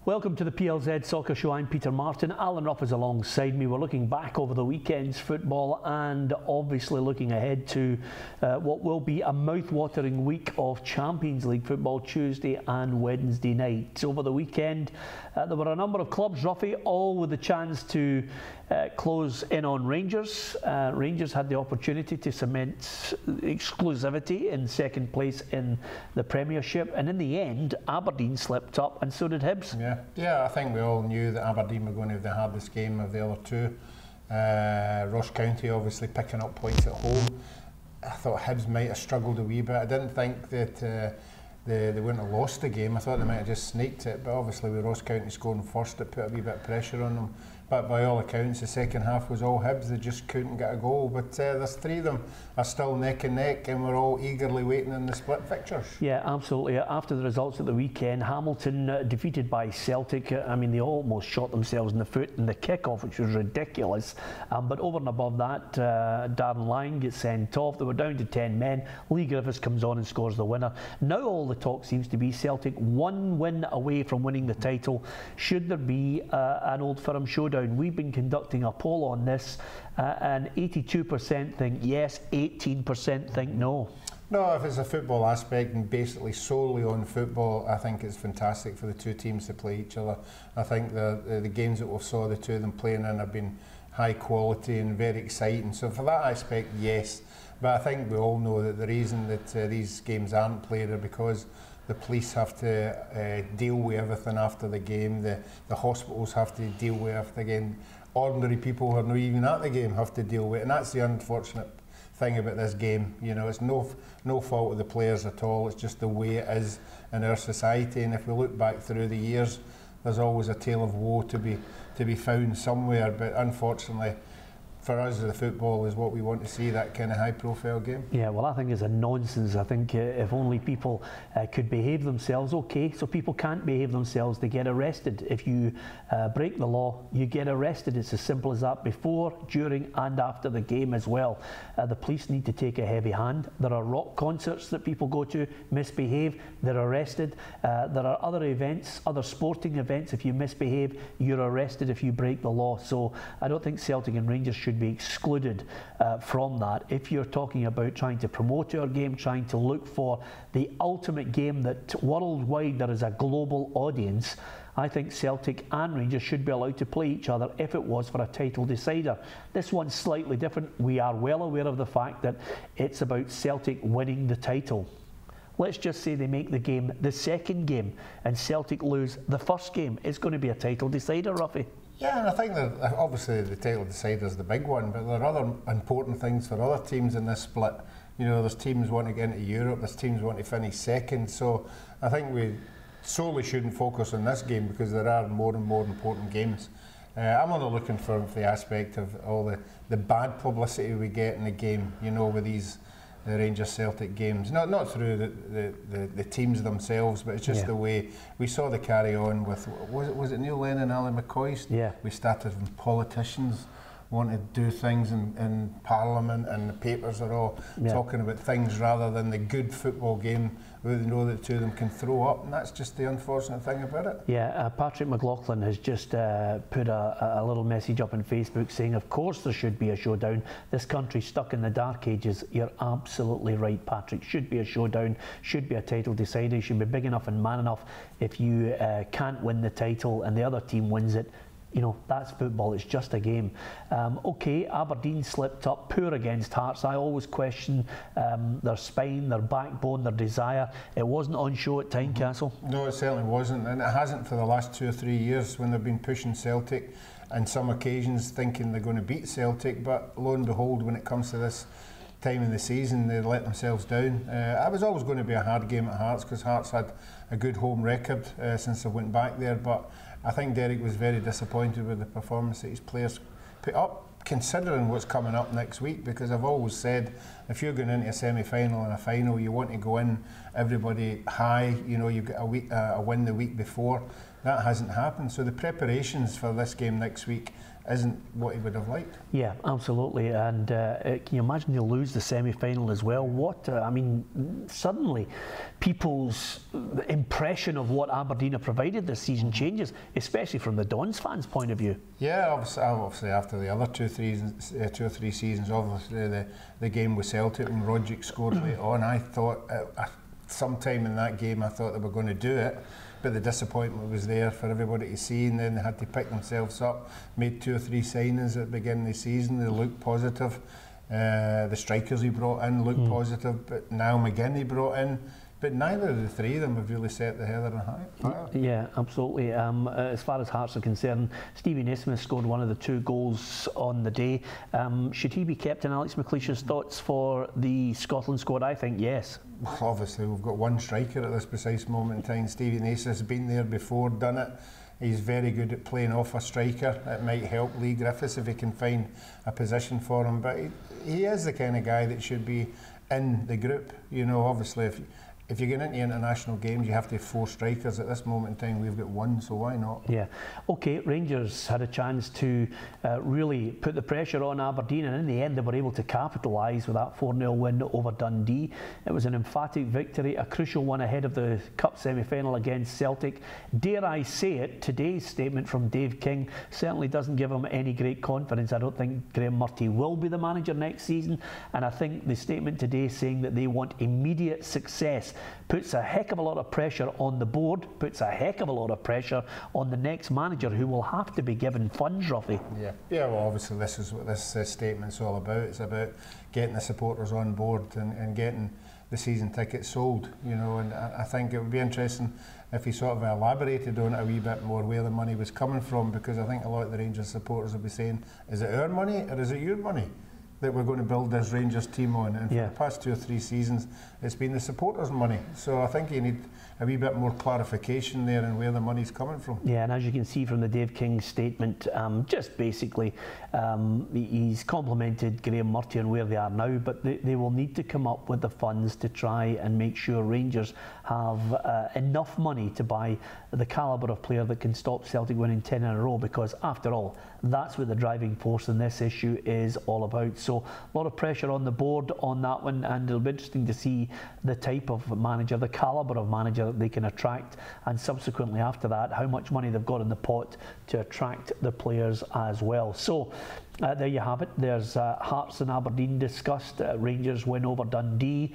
Welcome to the PLZ Soccer Show. I'm Peter Martin. Alan Ruff is alongside me. We're looking back over the weekend's football and obviously looking ahead to what will be a mouth-watering week of Champions League football Tuesday and Wednesday night. Over the weekend, there were a number of clubs, Ruffy, all with the chance to close in on Rangers. Rangers had the opportunity to cement exclusivity in second place in the Premiership, and in the end, Aberdeen slipped up, and so did Hibs. Yeah, I think we all knew that Aberdeen were going to have the hardest game of the other two. Ross County obviously picking up points at home. I thought Hibs might have struggled a wee bit. I didn't think that they wouldn't have lost the game. I thought they might have just sneaked it, but obviously with Ross County scoring first, it put a wee bit of pressure on them. But by all accounts, the second half was all Hibs. They just couldn't get a goal. But there's three of them are still neck and neck, and we're all eagerly waiting on the split fixtures. Yeah, absolutely. After the results at the weekend, Hamilton defeated by Celtic. I mean, they almost shot themselves in the foot in the kick-off, which was ridiculous. But over and above that, Darren Lang gets sent off. They were down to 10 men. Lee Griffiths comes on and scores the winner. Now all the talk seems to be Celtic one win away from winning the title. Should there be an Old Firm showdown? We've been conducting a poll on this, and 82% think yes, 18% think no. No, if it's a football aspect and basically solely on football, I think it's fantastic for the two teams to play each other. I think the games that we saw the two of them playing in have been high quality and very exciting. So for that aspect, yes. But I think we all know that the reason that these games aren't played are because the police have to deal with everything after the game. The hospitals have to deal with everything again. Ordinary people who are not even at the game have to deal with it, and that's the unfortunate thing about this game. You know, it's no fault of the players at all. It's just the way it is in our society. And if we look back through the years, there's always a tale of woe to be found somewhere. But unfortunately, for us, the football is what we want to see, that kind of high-profile game. Yeah, well, I think it's a nonsense. I think if only people could behave themselves, okay, so people can't behave themselves, they get arrested. If you break the law, you get arrested. It's as simple as that, before, during and after the game as well. The police need to take a heavy hand. There are rock concerts that people go to, misbehave, they're arrested. There are other events, other sporting events, if you misbehave, you're arrested if you break the law. So I don't think Celtic and Rangers should be excluded from that. If you're talking about trying to promote your game, trying to look for the ultimate game that worldwide there is a global audience, I think Celtic and Rangers should be allowed to play each other if it was for a title decider. This one's slightly different. We are well aware of the fact that it's about Celtic winning the title. Let's just say they make the game the second game and Celtic lose the first game. It's going to be a title decider, Ruffy. Yeah, and I think that obviously the title decider is the big one, but there are other important things for other teams in this split. You know, there's teams wanting to get into Europe, there's teams wanting to finish second, so I think we solely shouldn't focus on this game because there are more and more important games. I'm only looking for the aspect of all the bad publicity we get in the game, you know, with these the Rangers Celtic games, not through the teams themselves, but it's just the way we saw the carry on with was it Neil Lennon and Ali McCoy? Yeah, we started when politicians want to do things in Parliament, and the papers are all talking about things rather than the good football game where they know that the two of them can throw up, and that's just the unfortunate thing about it. Yeah, Patrick McLaughlin has just put a little message up on Facebook saying, of course there should be a showdown. This country's stuck in the dark ages. You're absolutely right, Patrick. Should be a showdown, should be a title decider. You should be big enough and man enough if you can't win the title and the other team wins it. You know, that's football, it's just a game. Okay, Aberdeen slipped up, poor against Hearts. I always question their spine, their backbone, their desire. It wasn't on show at Tynecastle. No, it certainly wasn't, and it hasn't for the last 2 or 3 years when they've been pushing Celtic and some occasions thinking they're going to beat Celtic, but lo and behold, when it comes to this time in the season, they let themselves down. It was always going to be a hard game at Hearts because Hearts had a good home record since they went back there, but I think Derek was very disappointed with the performance that his players put up, considering what's coming up next week, because I've always said if you're going into a semi-final and a final, you want to go in everybody high, you know, you've got a win the week before. That hasn't happened, so the preparations for this game next week isn't what he would have liked. Yeah, absolutely. And can you imagine they lose the semi-final as well? I mean, suddenly people's impression of what Aberdeen have provided this season changes, especially from the Dons fans' point of view. Yeah, obviously after the other two or three seasons, obviously the game with Celtic when Roderick scored late on, I thought sometime in that game I thought they were going to do it. But the disappointment was there for everybody to see, and then they had to pick themselves up, made 2 or 3 signings at the beginning of the season. They looked positive. The strikers he brought in looked positive, but now McGinn he brought in. But neither of the three of them have really set the heather on fire. Yeah, absolutely. As far as Hearts are concerned, Stevie Naismith scored one of the 2 goals on the day. Should he be kept in Alex McLeish's thoughts for the Scotland squad? I think yes. Well, obviously, we've got one striker at this precise moment in time. Stevie Naismith's been there before, done it. He's very good at playing off a striker. It might help Lee Griffiths if he can find a position for him. But he is the kind of guy that should be in the group. You know, obviously, if you get into international games, you have to have 4 strikers. At this moment in time, we've got 1, so why not? Yeah. OK, Rangers had a chance to really put the pressure on Aberdeen, and in the end they were able to capitalise with that 4-0 win over Dundee. It was an emphatic victory, a crucial one ahead of the Cup semi-final against Celtic. Dare I say it, today's statement from Dave King certainly doesn't give him any great confidence. I don't think Graham Murty will be the manager next season, and I think the statement today saying that they want immediate success puts a heck of a lot of pressure on the board, puts a heck of a lot of pressure on the next manager, who will have to be given funds, Ruffy. Yeah, well, obviously this is what this statement's all about. It's about getting the supporters on board and getting the season tickets sold, you know, and I think it would be interesting if he sort of elaborated on it a wee bit more, where the money was coming from, because I think a lot of the Rangers supporters will be saying, is it our money or is it your money that we're going to build this Rangers team on? And for the past 2 or 3 seasons, it's been the supporters' money. So I think you need a wee bit more clarification there and where the money's coming from. Yeah, and as you can see from the Dave King statement, just basically he's complimented Graham Murty on where they are now, but they will need to come up with the funds to try and make sure Rangers have enough money to buy the calibre of player that can stop Celtic winning 10 in a row, because after all, that's what the driving force in this issue is all about. So a lot of pressure on the board on that one, and it'll be interesting to see the type of manager, the calibre of manager that they can attract, and subsequently after that, how much money they've got in the pot to attract the players as well. So there you have it. There's Hearts and Aberdeen discussed. Rangers win over Dundee,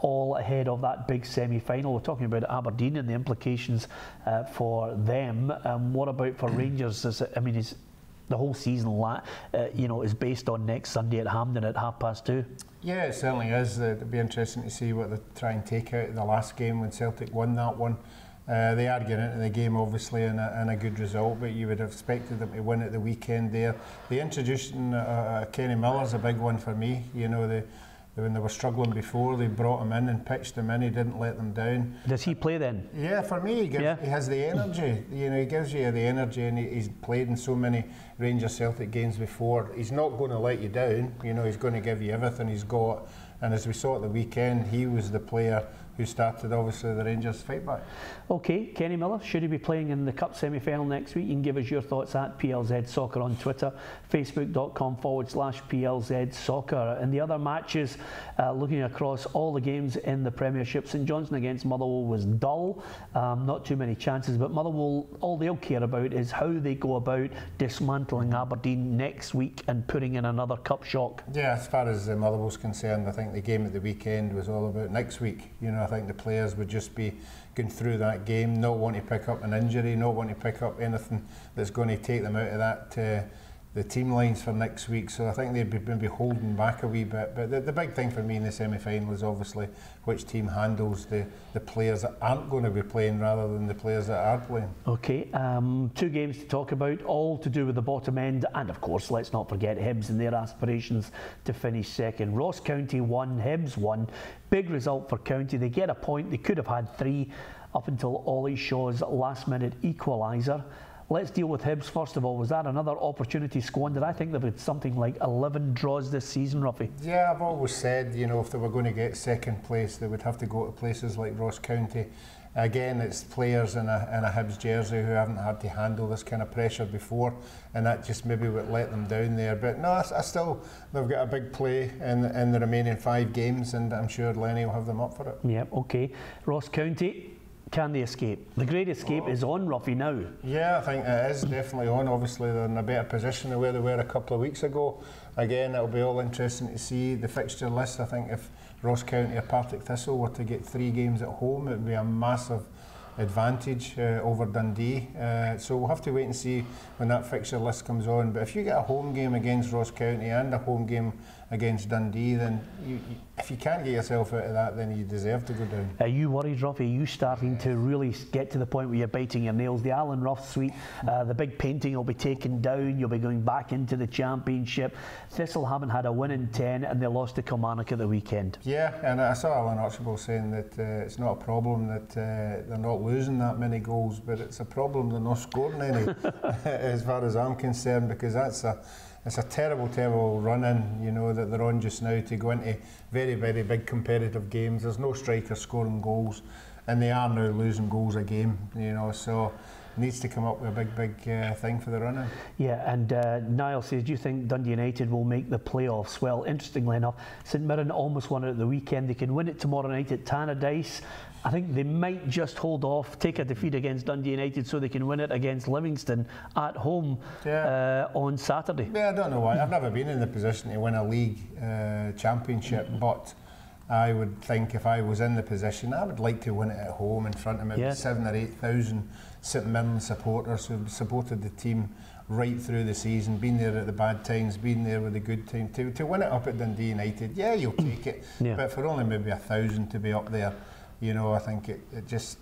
all ahead of that big semi-final. We're talking about Aberdeen and the implications for them. What about for Rangers? Is the whole season, is based on next Sunday at Hampden at 2:30. Yeah, it certainly is. It'll be interesting to see what they try and take out of the last game when Celtic won that one. They are getting into the game obviously in a good result, but you would have expected them to win at the weekend there. The introduction Kenny Miller's a big one for me. You know, when they were struggling before, they brought him in and pitched him in. He didn't let them down. Does he play then? Yeah, for me, he has the energy. You know, he gives you the energy, and he's played in so many Rangers Celtic games before. He's not going to let you down. You know, he's going to give you everything he's got. And as we saw at the weekend, he was the player who started, obviously, the Rangers fight back. OK, Kenny Miller, should he be playing in the Cup semi-final next week? You can give us your thoughts at PLZ Soccer on Twitter, facebook.com/PLZ Soccer. And the other matches, looking across all the games in the Premiership, St Johnstone against Motherwell was dull. Not too many chances, but Motherwell, all they'll care about is how they go about dismantling Aberdeen next week and putting in another cup shock. Yeah, as far as Motherwell's concerned, I think the game at the weekend was all about next week. You know, I think the players would just be going through that game, not want to pick up an injury, not want to pick up anything that's going to take them out of that the team lines for next week. So I think they'd be maybe holding back a wee bit. But the big thing for me in the semi-final is obviously which team handles the players that aren't going to be playing rather than the players that are playing. OK, 2 games to talk about, all to do with the bottom end, and of course let's not forget Hibs and their aspirations to finish second. Ross County won, Hibs won. Big result for County. They get a point. They could have had 3 up until Ollie Shaw's last-minute equaliser. Let's deal with Hibs first of all. Was that another opportunity squandered? I think they've had something like 11 draws this season, Ruffy. Yeah, I've always said, you know, if they were going to get second place, they would have to go to places like Ross County. again, it's players in a Hibs jersey who haven't had to handle this kind of pressure before, and that just maybe would let them down there. But no, I still, they've got a big play in the remaining 5 games, and I'm sure Lenny will have them up for it. Yeah, okay. Ross County, can they escape? The Great Escape is on, Ruffy, now. Yeah, I think it is definitely on. Obviously, they're in a better position than where they were a couple of weeks ago. Again, it'll be all interesting to see the fixture list. I think if Ross County or Partick Thistle were to get 3 games at home, it would be a massive advantage over Dundee. So we'll have to wait and see when that fixture list comes on. But if you get a home game against Ross County and a home game against Dundee, then if you can't get yourself out of that, then you deserve to go down. Are you worried, Ruffy? Are you starting to really get to the point where you're biting your nails? The Alan Rough suite, the big painting will be taken down. You'll be going back into the Championship. Thistle haven't had a win in 10 and they lost to Kilmarnock at the weekend. Yeah, and I saw Alan Archibald saying that it's not a problem that they're not losing that many goals, but it's a problem they're not scoring any, as far as I'm concerned, because it's a terrible, terrible run-in, you know, that they're on just now to go into very, very big competitive games. There's no striker scoring goals, and they are now losing goals a game, you know, so needs to come up with a big thing for the run-in. Yeah, and Niall says, do you think Dundee United will make the playoffs? Well, interestingly enough, St Mirren almost won it at the weekend. They can win it tomorrow night at Tannadice. I think they might just hold off, take a defeat against Dundee United so they can win it against Livingston at home on Saturday. Yeah, I don't know why. I've never been in the position to win a league championship, but I would think if I was in the position, I would like to win it at home in front of maybe 7,000 or 8,000 St Mirren supporters who've supported the team right through the season, been there at the bad times, been there with the good times. To win it up at Dundee United, yeah, you'll take it, but for only maybe 1,000 to be up there, you know, I think it just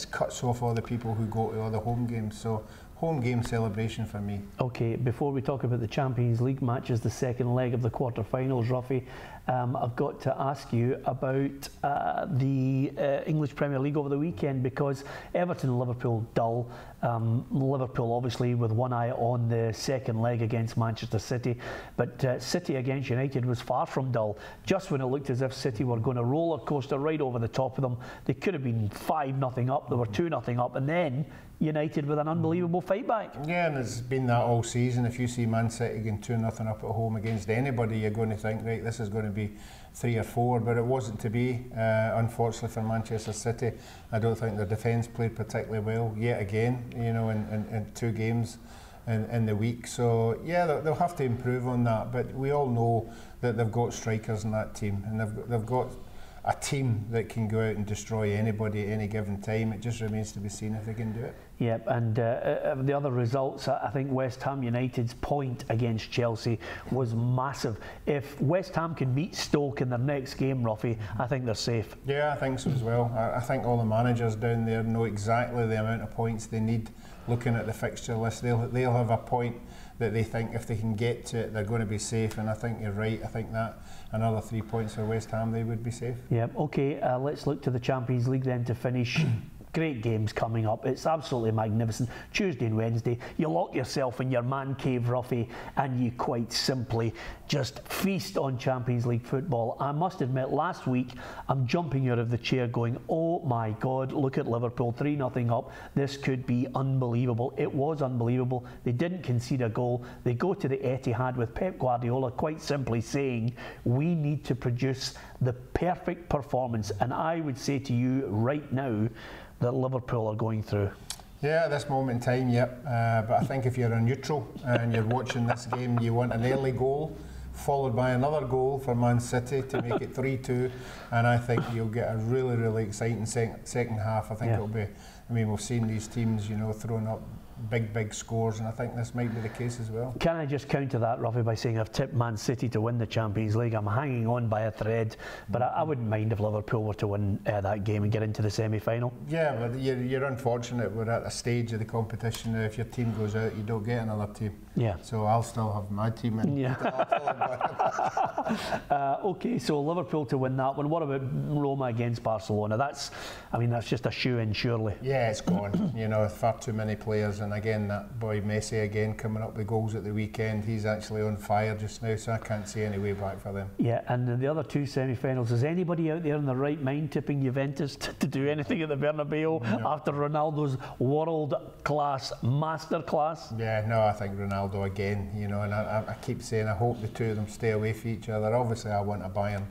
cuts off all the people who go to all the home games. So home game celebration for me. Okay, before we talk about the Champions League matches, the second leg of the quarter-finals, Ruffy, I've got to ask you about the English Premier League over the weekend, because Everton and Liverpool dull. Liverpool obviously with one eye on the second leg against Manchester City, but City against United was far from dull. Just when it looked as if City were going to roller coaster right over the top of them, they could have been 5-0 up, they were 2-0 up, and then United with an unbelievable fight back. Yeah, and it's been that all season. If you see Man City getting 2-0 up at home against anybody, you're going to think, right, this is going to be 3 or 4, but it wasn't to be. Unfortunately for Manchester City, I don't think their defence played particularly well yet again, you know, in 2 games in the week. So yeah, they'll have to improve on that, but we all know that they've got strikers in that team, and they've got a team that can go out and destroy anybody at any given time. It just remains to be seen if they can do it. Yep, and the other results, I think West Ham United's point against Chelsea was massive. If West Ham can beat Stoke in their next game, Ruffy, I think they're safe. Yeah, I think so as well. I think all the managers down there know exactly the amount of points they need. Looking at the fixture list, they'll have a point that they think if they can get to it, they're going to be safe, and I think you're right. I think that another 3 points for West Ham, they would be safe. Yep, okay, let's look to the Champions League then to finish. Great games coming up. It's absolutely magnificent. Tuesday and Wednesday, you lock yourself in your man cave, Ruffy, and you quite simply just feast on Champions League football. I must admit, last week, I'm jumping out of the chair going, oh my God, look at Liverpool, 3-0 up. This could be unbelievable. It was unbelievable. They didn't concede a goal. They go to the Etihad with Pep Guardiola quite simply saying, we need to produce the perfect performance. And I would say to you right now, that Liverpool are going through. Yeah, at this moment in time, yep. But I think if you're a neutral and you're watching this game, you want an early goal followed by another goal for Man City to make it 3-2, and I think you'll get a really, really exciting second half. I think it'll be, I mean, we've seen these teams, you know, throwing up big scores, and I think this might be the case as well. Can I just counter that, Ruffy, by saying I've tipped Man City to win the Champions League. I'm hanging on by a thread, but I wouldn't mind if Liverpool were to win that game and get into the semi-final. Yeah, but you're unfortunate. We're at a stage of the competition now. If your team goes out, you don't get another team. Yeah. So I'll still have my team in. Yeah. Okay, so Liverpool to win that one. What about Roma against Barcelona? That's just a shoe-in, surely. Yeah, it's gone. You know, far too many players and again that boy Messi again coming up with goals at the weekend. He's actually on fire just now, so I can't see any way back for them. Yeah, and in the other two semi-finals, is anybody out there in their right mind tipping Juventus to do anything at the Bernabeu after Ronaldo's world-class masterclass? Yeah, no, I think Ronaldo again, you know, and I keep saying I hope the two of them stay away from each other. Obviously I want a Bayern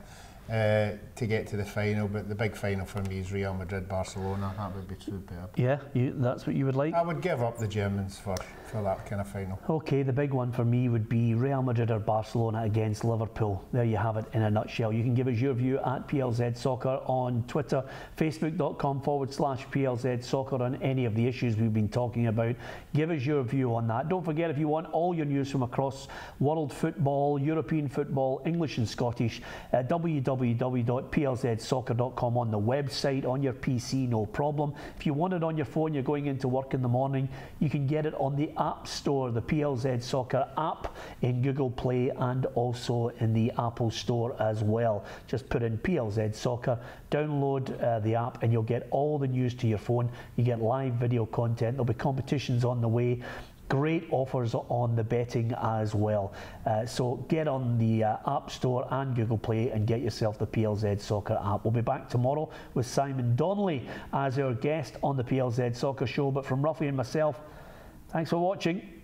to get to the final, but the big final for me is Real Madrid-Barcelona. That would be superb. Yeah, that's what you would like? I would give up the Germans for that kind of final. Okay, the big one for me would be Real Madrid or Barcelona against Liverpool. There you have it in a nutshell. You can give us your view at PLZ Soccer on Twitter, facebook.com/PLZ Soccer on any of the issues we've been talking about. Give us your view on that. Don't forget, if you want all your news from across world football, European football, English and Scottish, www.plzsoccer.com on the website, on your PC, no problem. If you want it on your phone, you're going into work in the morning, you can get it on the App Store, the PLZ Soccer app in Google Play and also in the Apple Store as well. Just put in PLZ Soccer, download the app, and you'll get all the news to your phone. You get live video content. There'll be competitions on the way. Great offers on the betting as well. So get on the App Store and Google Play and get yourself the PLZ Soccer app. We'll be back tomorrow with Simon Donnelly as our guest on the PLZ Soccer Show. But from Ruffy and myself, thanks for watching.